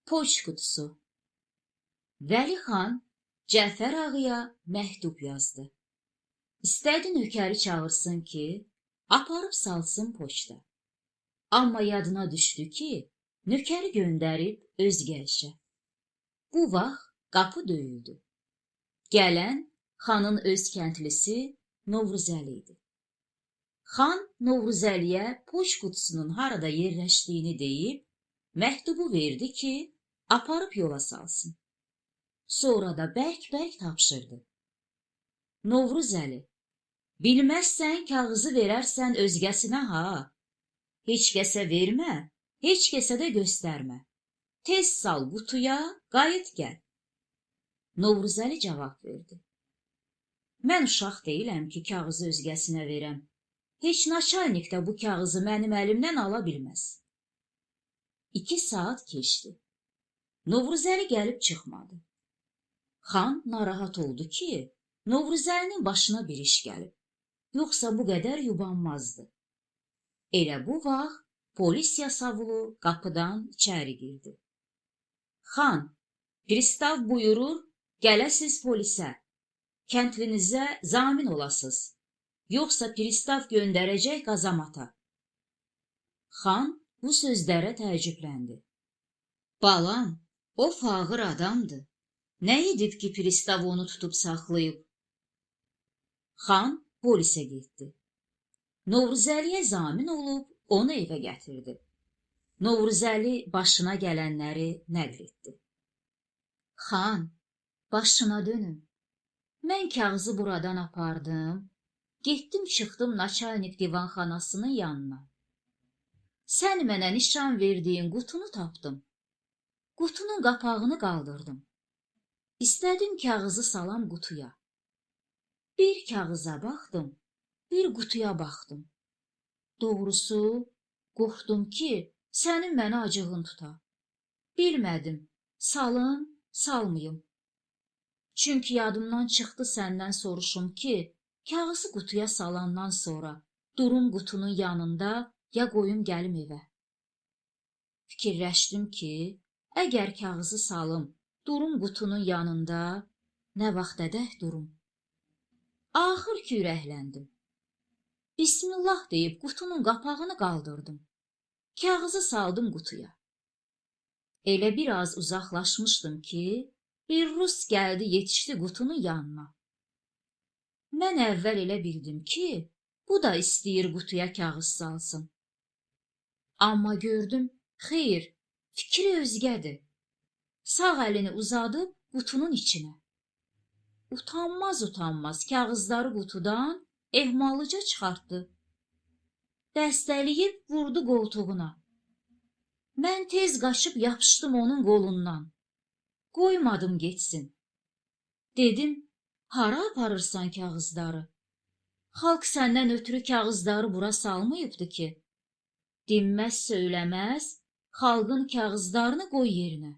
Poçt qutusu. Vəli xan Cəfər ağaya məktub yazdı. İstədi nökəri çağırsın ki, aparıb salsın poçta. Amma yadına düşdü ki, nökəri göndərib özgə işə. Bu vaxt qapı döyüldü. Gələn xanın öz kəndlisi Novruzəli idi. Xan Novruzəliyə poçt qutusunun harada yerləşdiyini deyib, məktubu verdi ki, aparıb yola salsın. Sonra da bərk-bərk tapşırdı. Novruzəli, bilməzsən kağızı verərsən özgəsinə ha. Heç kəsə vermə, heç kəsə də göstərmə. Tez sal qutuya, qayıt gəl. Novruzəli cavab verdi. Mən uşaq deyiləm ki, kağızı özgəsinə verəm. Heç naçalnik də bu kağızı mənim əlimdən ala bilməz. 2 saat keçdi. Novruzəli gəlib çıxmadı. Xan narahat oldu ki, Novruzəlinin başına bir iş gəlib. Yoxsa bu qədər yubanmazdı. Elə bu vaxt polis yasavulu qapıdan içəri girdi. Xan, pristav buyurur, gələsiz polisə. Kəndlinizə zamin olasız. Yoxsa pristav göndərəcək qazamata. Xan bu sözlərə təəccübləndi. Balam, o fağır adamdır. Nə edib ki, pristav onu tutub saxlayıb? Xan polisə getdi. Novruzəliyə zamin olub, onu evə gətirdi. Novruzəli başına gələnləri nəql etdi. Xan, başına dönüm. Mən kağızı buradan apardım, getdim çıxdım naçalnik divanxanasının yanına. Sən mənə nişan verdiyin qutunu tapdım. Qutunun qapağını qaldırdım. İstədim kağızı salam qutuya. Bir kağıza baxdım, bir qutuya baxdım. Doğrusu, qorxdum ki, sənin mənə acığın tuta. Bilmədim, salım, salmayım. Çünki yadımdan çıxdı səndən soruşum ki, kağızı qutuya salandan sonra durum qutunun yanında ya qoyum gəlim evə. Fikirləşdim ki, əgər kağızı salım, durum qutunun yanında, nə vaxt edək durum. Axır ki, ürəkləndim. Bismillah deyib qutunun qapağını qaldırdım. Kağızı saldım qutuya. Elə biraz uzaqlaşmışdım ki, bir rus gəldi yetişdi qutunun yanına. Mən əvvəl elə bildim ki, bu da istəyir qutuya kağız salsın. Amma gördüm, xeyr, fikri özgədir. Sağ əlini uzadıb qutunun içinə. Utanmaz kağızları qutudan ehmallıca çıxartdı. Dəstəliyib vurdu qoltuğuna. Mən tez qaçıb yapışdım onun qolundan. Qoymadım getsin. Dedim, hara aparırsan kağızları? Xalq səndən ötürü kağızları bura salmayıbdı ki. Dinməz söyləməz, xalqın kağızlarını qoy yerinə.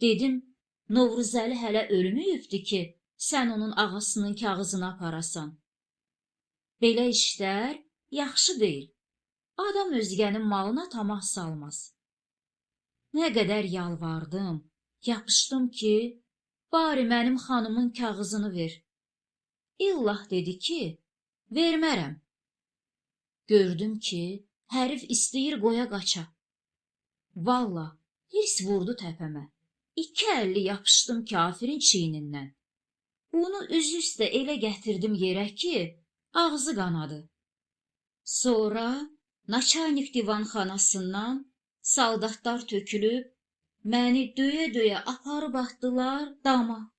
Dedim, Novruzəli hələ ölməyibdi ki, sən onun ağasının kağızını aparasan. Belə işlər yaxşı deyil. Adam özgənin malına tamah salmaz. Nə qədər yalvardım, yapışdım ki, bari mənim xanımın kağızını ver. İllah dedi ki, vermərəm. Gördüm ki, hərif istəyir qoya qaça. Valla, hirs vurdu təpəmə. 2 əlli yapışdım kafirin çiynindən. Bunu üzü üstə elə gətirdim yerə ki, ağzı qanadı. Sonra naçalnik divanxanasından saldatlar tökülüb, məni döyə-döyə aparıb atdılar dama.